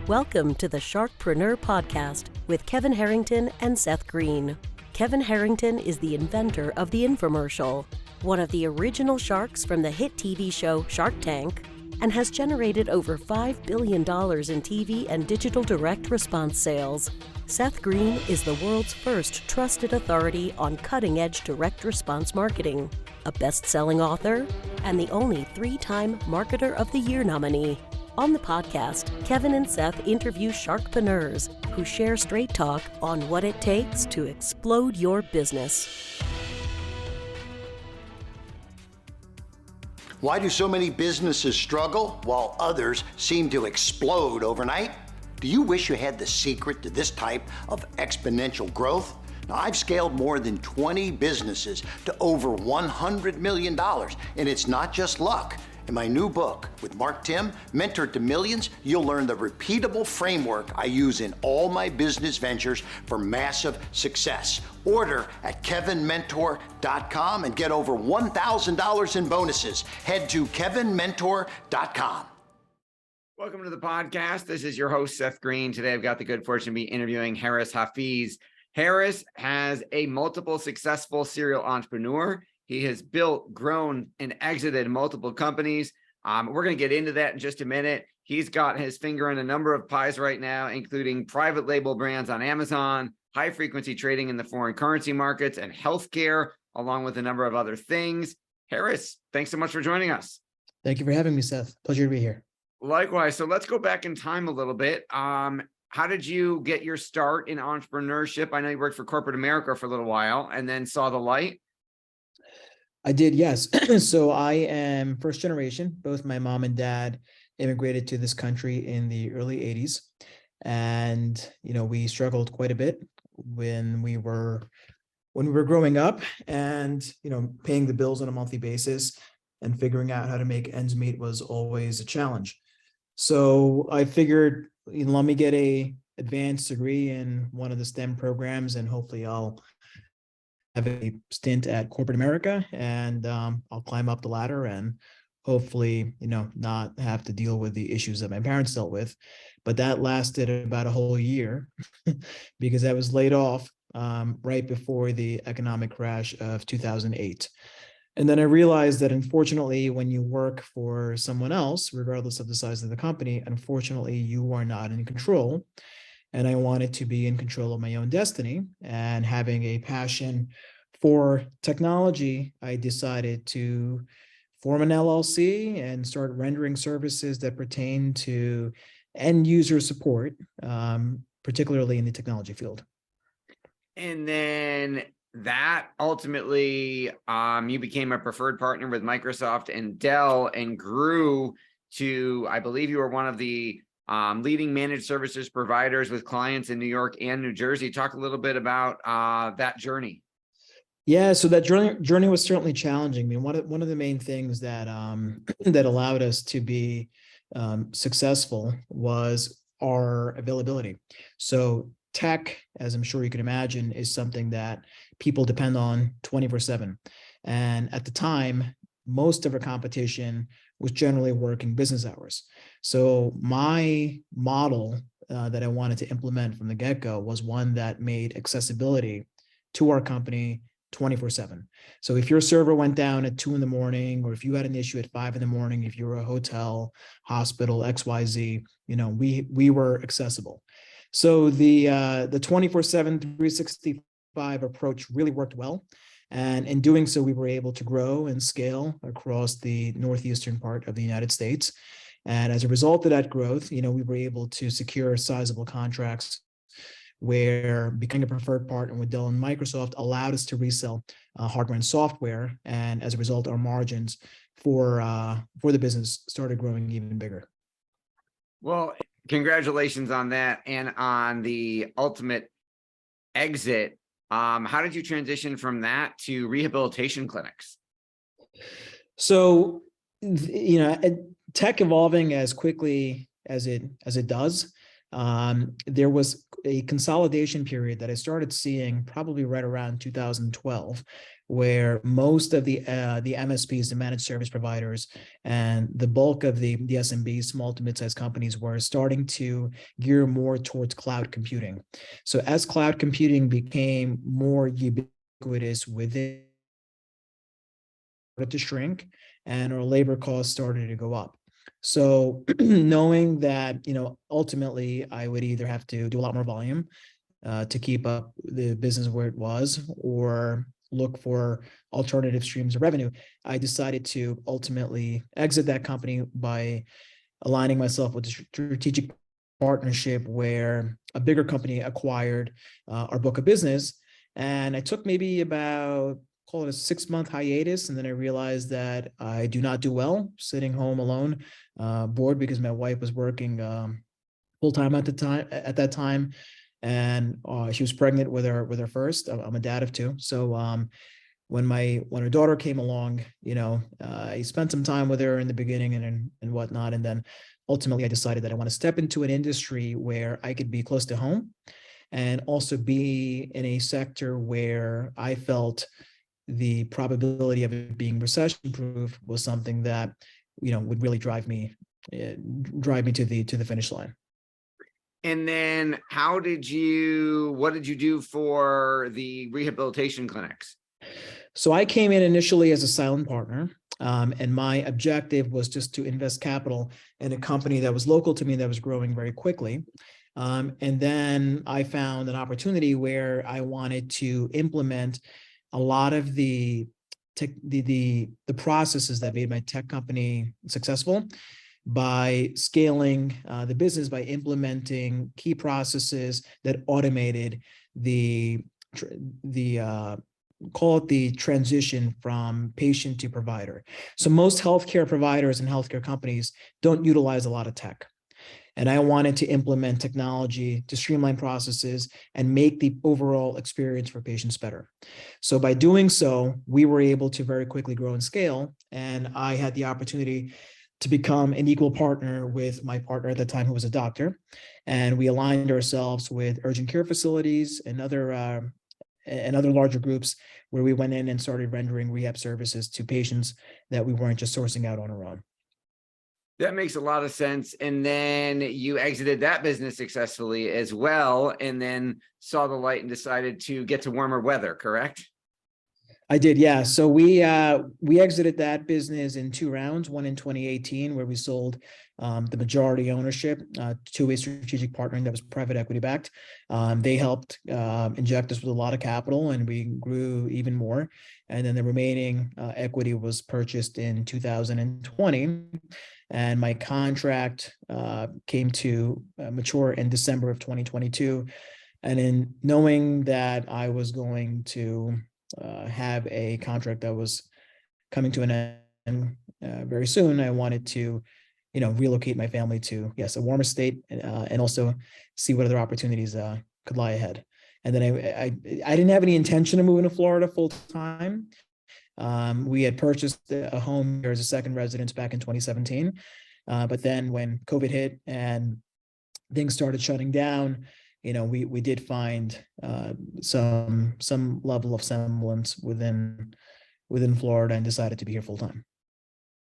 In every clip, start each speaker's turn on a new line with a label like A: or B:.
A: Welcome to the Sharkpreneur podcast with Kevin Harrington and Seth Greene. Kevin Harrington is the inventor of the infomercial, one of the original sharks from the hit TV show Shark Tank, and has generated over $5 billion in TV and digital direct response sales. Seth Greene is the world's first trusted authority on cutting-edge direct response marketing, a best-selling author, and the only 3-time Marketer of the Year nominee. On the podcast, Kevin and Seth interview sharkpreneurs who share straight talk on what it takes to explode your business.
B: Why do so many businesses struggle while others seem to explode overnight? Do you wish you had the secret to this type of exponential growth? Now, I've scaled more than 20 businesses to over $100 million, and it's not just luck. In my new book with Mark Tim, Mentor to Millions, you'll learn the repeatable framework I use in all my business ventures for massive success. Order at kevinmentor.com and get over $1,000 in bonuses. Head to kevinmentor.com.
C: Welcome to the podcast. This is your host, Seth Greene. Today, I've got the good fortune to be interviewing Harris Hafeez. Harris has a multiple successful serial entrepreneur. He has built, grown, and exited multiple companies. We're going to get into that in just a minute. He's got his finger in a number of pies right now, including private label brands on Amazon, high-frequency trading in the foreign currency markets, and healthcare, along with a number of other things. Harris, thanks so much for joining us.
D: Thank you for having me, Seth. Pleasure to be here.
C: Likewise. So let's go back in time a little bit. How did you get your start in entrepreneurship? I know you worked for corporate America for a little while and then saw the light.
D: I did, yes. So I am first generation. Both my mom and dad immigrated to this country in the early 80s. And, we struggled quite a bit when we were growing up and, paying the bills on a monthly basis and figuring out how to make ends meet was always a challenge. So I figured, let me get a advanced degree in one of the STEM programs and hopefully I'll have a stint at corporate America and I'll climb up the ladder and hopefully, not have to deal with the issues that my parents dealt with. But that lasted about a whole year because I was laid off right before the economic crash of 2008. And then I realized that unfortunately, when you work for someone else, regardless of the size of the company, unfortunately, you are not in control. And I wanted to be in control of my own destiny. And having a passion for technology, I decided to form an LLC and start rendering services that pertain to end user support, particularly in the technology field.
C: And then that ultimately, you became a preferred partner with Microsoft and Dell and grew to, I believe you were one of the leading managed services providers with clients in New York and New Jersey. Talk a little bit about that journey.
D: Yeah, so that journey was certainly challenging. I mean, one of the main things that that allowed us to be successful was our availability. So tech, as I'm sure you can imagine, is something that people depend on 24/7. And at the time, most of our competition was generally working business hours. So my model that I wanted to implement from the get-go was one that made accessibility to our company 24/7. So if your server went down at 2 a.m, or if you had an issue at 5 a.m, if you were a hotel, hospital, XYZ, we were accessible. So the 24/7, 365 approach really worked well. And in doing so, we were able to grow and scale across the northeastern part of the United States. And as a result of that growth, we were able to secure sizable contracts where becoming a preferred partner with Dell and Microsoft allowed us to resell hardware and software. And as a result, our margins for the business started growing even bigger.
C: Well, congratulations on that and on the ultimate exit. How did you transition from that to rehabilitation clinics?
D: So, tech evolving as quickly as it does, there was a consolidation period that I started seeing probably right around 2012, where most of the MSPs, the managed service providers, and the bulk of the SMBs, small to mid-sized companies, were starting to gear more towards cloud computing. So as cloud computing became more ubiquitous within to shrink, and our labor costs started to go up. So knowing that, ultimately I would either have to do a lot more volume to keep up the business where it was, or look for alternative streams of revenue, I decided to ultimately exit that company by aligning myself with a strategic partnership where a bigger company acquired our book of business. And I took maybe about, call it a 6-month hiatus. And then I realized that I do not do well sitting home alone, bored, because my wife was working full-time at that time. And she was pregnant with her first. I'm a dad of 2. So when her daughter came along, I spent some time with her in the beginning and whatnot. And then ultimately I decided that I want to step into an industry where I could be close to home and also be in a sector where I felt the probability of it being recession-proof was something that, would really drive me to the finish line.
C: And then what did you do for the rehabilitation clinics?
D: So I came in initially as a silent partner, and my objective was just to invest capital in a company that was local to me that was growing very quickly. And then I found an opportunity where I wanted to implement a lot of the processes that made my tech company successful by scaling the business, by implementing key processes that automated call it the transition from patient to provider. So most healthcare providers and healthcare companies don't utilize a lot of tech. And I wanted to implement technology to streamline processes and make the overall experience for patients better. So by doing so, we were able to very quickly grow and scale. And I had the opportunity to become an equal partner with my partner at the time, who was a doctor. And we aligned ourselves with urgent care facilities and other larger groups, where we went in and started rendering rehab services to patients that we weren't just sourcing out on our own.
C: That makes a lot of sense. And then you exited that business successfully as well, and then saw the light and decided to get to warmer weather, correct?
D: I did, yeah. So we exited that business in 2 rounds, one in 2018, where we sold the majority ownership to a strategic partner that was private equity backed. They helped inject us with a lot of capital, and we grew even more. And then the remaining equity was purchased in 2020. And my contract came to mature in December of 2022. And in knowing that I was going to have a contract that was coming to an end very soon, I wanted to, relocate my family to, yes, a warmer state, and also see what other opportunities could lie ahead. And then I didn't have any intention of moving to Florida full time. We had purchased a home here as a second residence back in 2017. But then when COVID hit and things started shutting down, we did find some level of semblance within Florida, and decided to be here full time.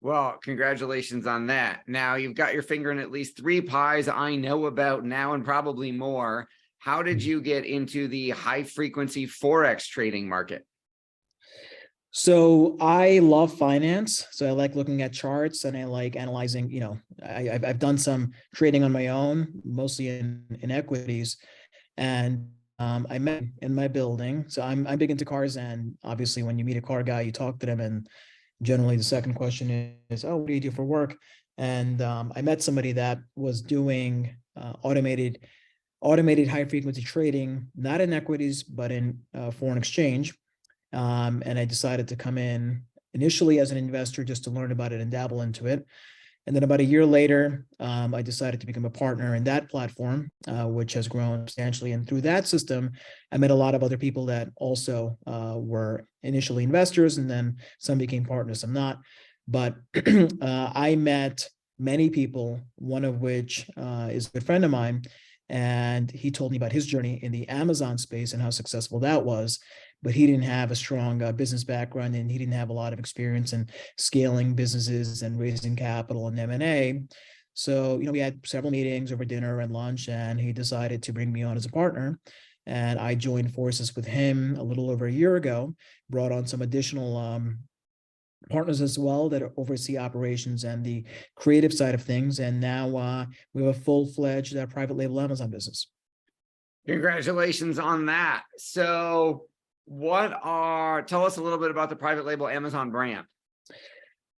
C: Well, congratulations on that. Now you've got your finger in at least 3 pies I know about now, and probably more. How did you get into the high frequency Forex trading market?
D: So I love finance. So I like looking at charts, and I like analyzing, I've done some trading on my own, mostly in equities. And I met in my building. So I'm big into cars. And obviously when you meet a car guy, you talk to them, and generally the second question is, oh, what do you do for work? And I met somebody that was doing automated high frequency trading, not in equities, but in foreign exchange. And I decided to come in initially as an investor just to learn about it and dabble into it. And then about a year later, I decided to become a partner in that platform, which has grown substantially. And through that system, I met a lot of other people that also were initially investors, and then some became partners, some not. But I met many people, one of which is a good friend of mine, And he told me about his journey in the Amazon space and how successful that was. But he didn't have a strong business background, and he didn't have a lot of experience in scaling businesses and raising capital and M&A. So, we had several meetings over dinner and lunch, and he decided to bring me on as a partner. And I joined forces with him a little over a year ago, brought on some additional partners as well that oversee operations and the creative side of things. And now we have a full-fledged private label Amazon business.
C: Congratulations on that. So tell us a little bit about the private label Amazon brand.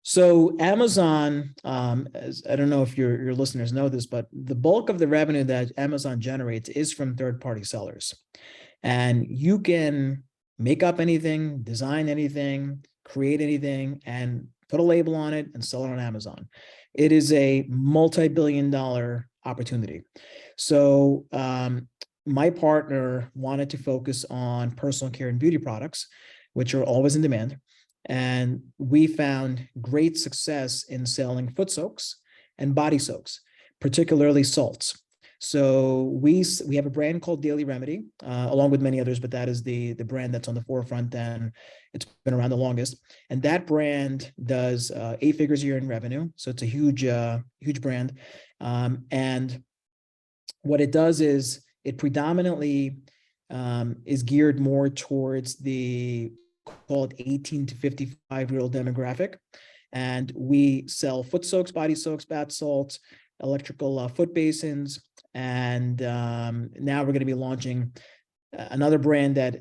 D: So Amazon, I don't know if your listeners know this, but the bulk of the revenue that Amazon generates is from third-party sellers. And you can make up anything, design anything, create anything, and put a label on it and sell it on Amazon. It is a multi-billion-dollar opportunity. So my partner wanted to focus on personal care and beauty products, which are always in demand. And we found great success in selling foot soaks and body soaks, particularly salts. So we have a brand called Daily Remedy, along with many others, but that is the brand that's on the forefront, and it's been around the longest. And that brand does 8 figures a year in revenue. So it's a huge brand. And what it does is it predominantly is geared more towards the called 18 to 55-year-old demographic. And we sell foot soaks, body soaks, bath salts, electrical foot basins. And now we're going to be launching another brand that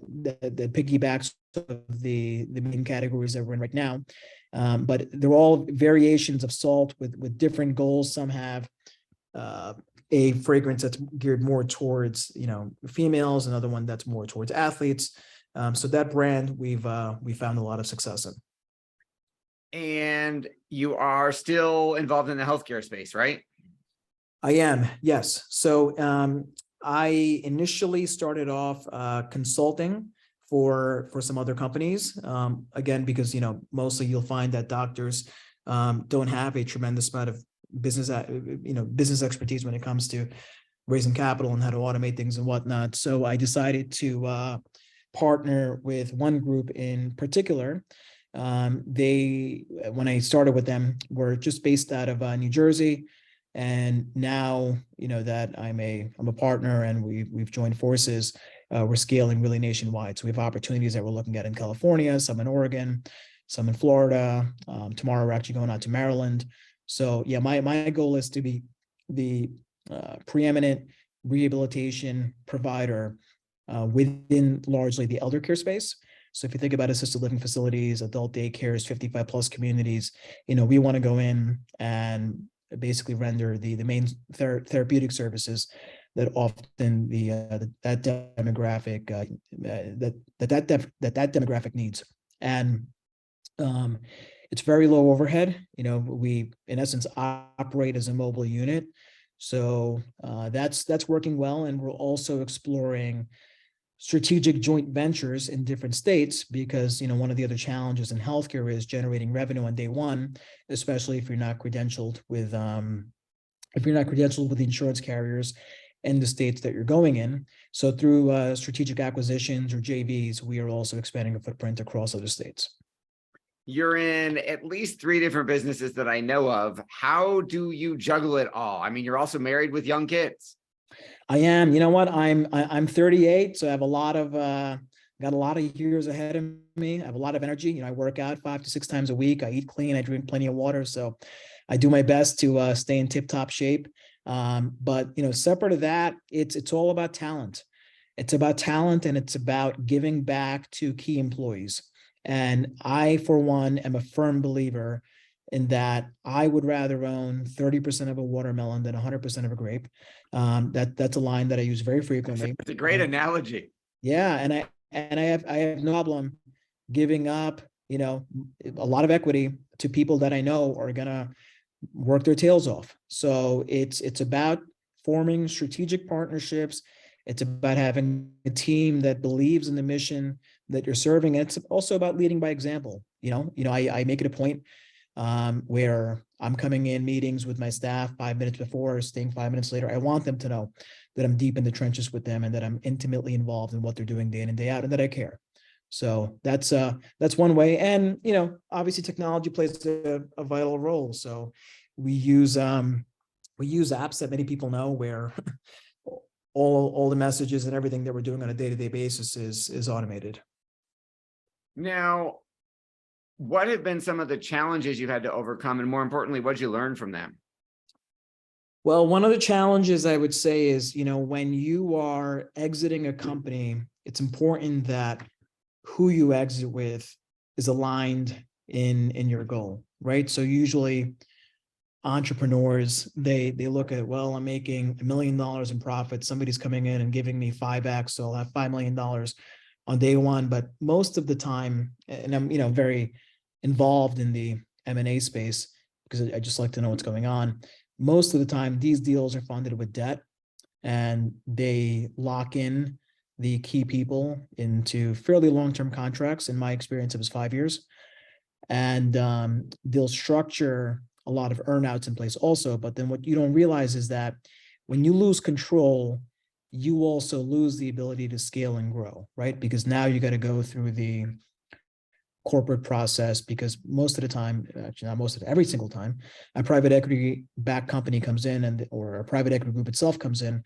D: piggybacks the main categories that we're in right now. But they're all variations of salt with different goals. Some have a fragrance that's geared more towards females, another one that's more towards athletes. So that brand we found a lot of success in.
C: And you are still involved in the healthcare space, right?
D: I am, yes. So I initially started off consulting for some other companies. Again, because mostly you'll find that doctors don't have a tremendous amount of business expertise when it comes to raising capital and how to automate things and whatnot. So I decided to partner with one group in particular. When I started with them, were just based out of New Jersey. And now, that I'm a partner and we've joined forces, we're scaling really nationwide. So we have opportunities that we're looking at in California, some in Oregon, some in Florida. Tomorrow we're actually going out to Maryland. So yeah, my goal is to be the preeminent rehabilitation provider within largely the elder care space. So if you think about assisted living facilities, adult daycares, 55 plus communities, we want to go in and basically render the main therapeutic services that often that demographic that demographic needs. And it's very low overhead. We in essence operate as a mobile unit. So that's working well. And we're also exploring strategic joint ventures in different states because, one of the other challenges in healthcare is generating revenue on day one, especially if you're not credentialed with the insurance carriers in the states that you're going in. So through strategic acquisitions or JVs, we are also expanding a footprint across other states.
C: You're in at least 3 different businesses that I know of. How do you juggle it all? I mean, you're also married with young kids.
D: I am. You know what? I'm 38, so I have got a lot of years ahead of me. I have a lot of energy. I work out 5 to 6 times a week. I eat clean. I drink plenty of water. So I do my best to stay in tip-top shape. But separate to that, it's all about talent. It's about talent, and it's about giving back to key employees. And I, for one, am a firm believer in that I would rather own 30% of a watermelon than 100% of a grape. That's a line that I use very frequently.
C: It's a great analogy.
D: Yeah, and I have no problem giving up, a lot of equity to people that I know are gonna work their tails off. So it's about forming strategic partnerships. It's about having a team that believes in the mission that you're serving. And it's also about leading by example. I make it a point where I'm coming in meetings with my staff 5 minutes before, staying 5 minutes later. I want them to know that I'm deep in the trenches with them and that I'm intimately involved in what they're doing day in and day out, and that I care. So that's one way. And, obviously technology plays a vital role. So we use apps that many people know where all the messages and everything that we're doing on a day-to-day basis is automated.
C: Now, what have been some of the challenges you've had to overcome? And more importantly, what did you learn from them?
D: Well, one of the challenges I would say is, when you are exiting a company, it's important that who you exit with is aligned in your goal, right? So usually entrepreneurs, they look at, well, I'm making $1 million in profit. Somebody's coming in and giving me 5X, so I'll have $5 million on day one. But most of the time, and I'm, very involved in the M&A space because I just like to know what's going on. Most of the time, these deals are funded with debt, and they lock in the key people into fairly long-term contracts. In my experience, it was 5 years. And they'll structure a lot of earnouts in place also. But then what you don't realize is that when you lose control, you also lose the ability to scale and grow, right? Because now you got to go through the corporate process, because most of the time, actually not most of it, every single time, a private equity backed company comes in or a private equity group itself comes in,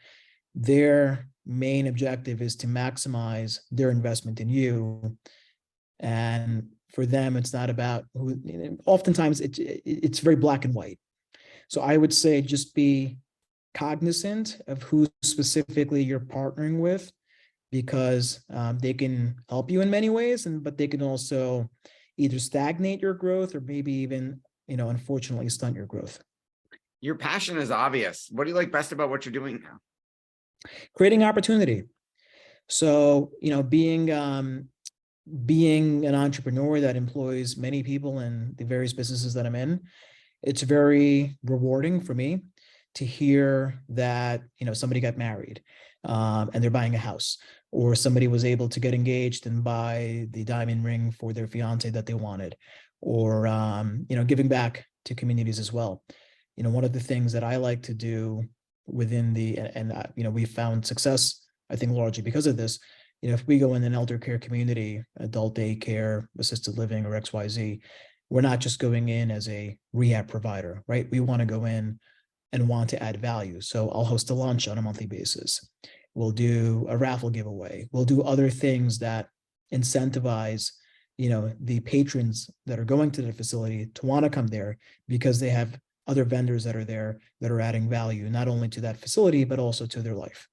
D: their main objective is to maximize their investment in you. And for them, it's not about who, oftentimes it's very black and white. So I would say just be cognizant of who specifically you're partnering with, because they can help you in many ways, but they can also either stagnate your growth or maybe even, unfortunately stunt your growth.
C: Your passion is obvious. What do you like best about what you're doing now?
D: Creating opportunity. So, being an entrepreneur that employs many people in the various businesses that I'm in, it's very rewarding for me to hear that, somebody got married and they're buying a house, or somebody was able to get engaged and buy the diamond ring for their fiance that they wanted, or, giving back to communities as well. One of the things that I like to do within we found success, I think largely because of this, if we go in an elder care community, adult daycare, assisted living, or XYZ, we're not just going in as a rehab provider, right? We want to go in and want to add value. So I'll host a lunch on a monthly basis. We'll do a raffle giveaway. We'll do other things that incentivize, the patrons that are going to the facility to want to come there, because they have other vendors that are there that are adding value, not only to that facility, but also to their life.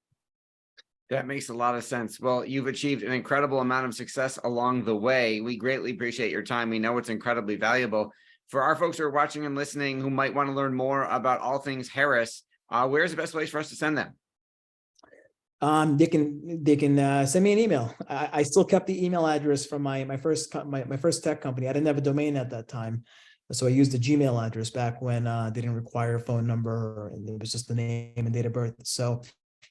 C: That makes a lot of sense. Well, you've achieved an incredible amount of success along the way. We greatly appreciate your time. We know it's incredibly valuable. For our folks who are watching and listening who might want to learn more about all things Harris, where's the best place for us to send them?
D: They can send me an email. I still kept the email address from my first tech company. I didn't have a domain at that time, so I used the Gmail address back when they didn't require a phone number, and it was just the name and date of birth. So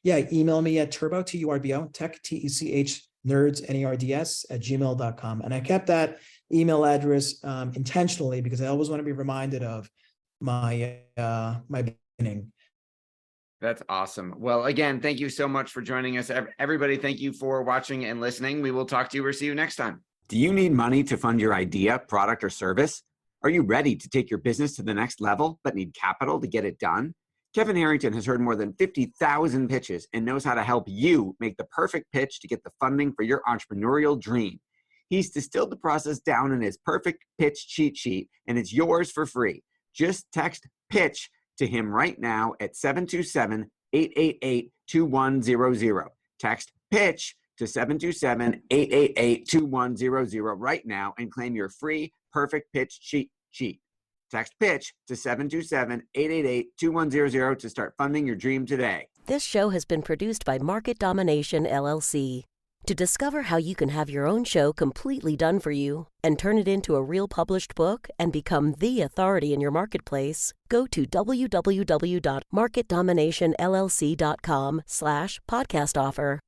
D: yeah, email me at turbo, tech, TECH, nerds, NERDS @gmail.com. And I kept that email address intentionally because I always want to be reminded of my beginning.
C: That's awesome. Well, again, thank you so much for joining us. Everybody, thank you for watching and listening. We will talk to you or see you next time.
E: Do you need money to fund your idea, product, or service? Are you ready to take your business to the next level, but need capital to get it done? Kevin Harrington has heard more than 50,000 pitches and knows how to help you make the perfect pitch to get the funding for your entrepreneurial dream. He's distilled the process down in his perfect pitch cheat sheet, and it's yours for free. Just text PITCH to him right now at 727-888-2100. Text PITCH to 727-888-2100 right now and claim your free perfect pitch cheat sheet. Text PITCH to 727-888-2100 to start funding your dream today.
A: This show has been produced by Market Domination, LLC. To discover how you can have your own show completely done for you and turn it into a real published book and become the authority in your marketplace, go to www.marketdominationllc.com/podcast offer.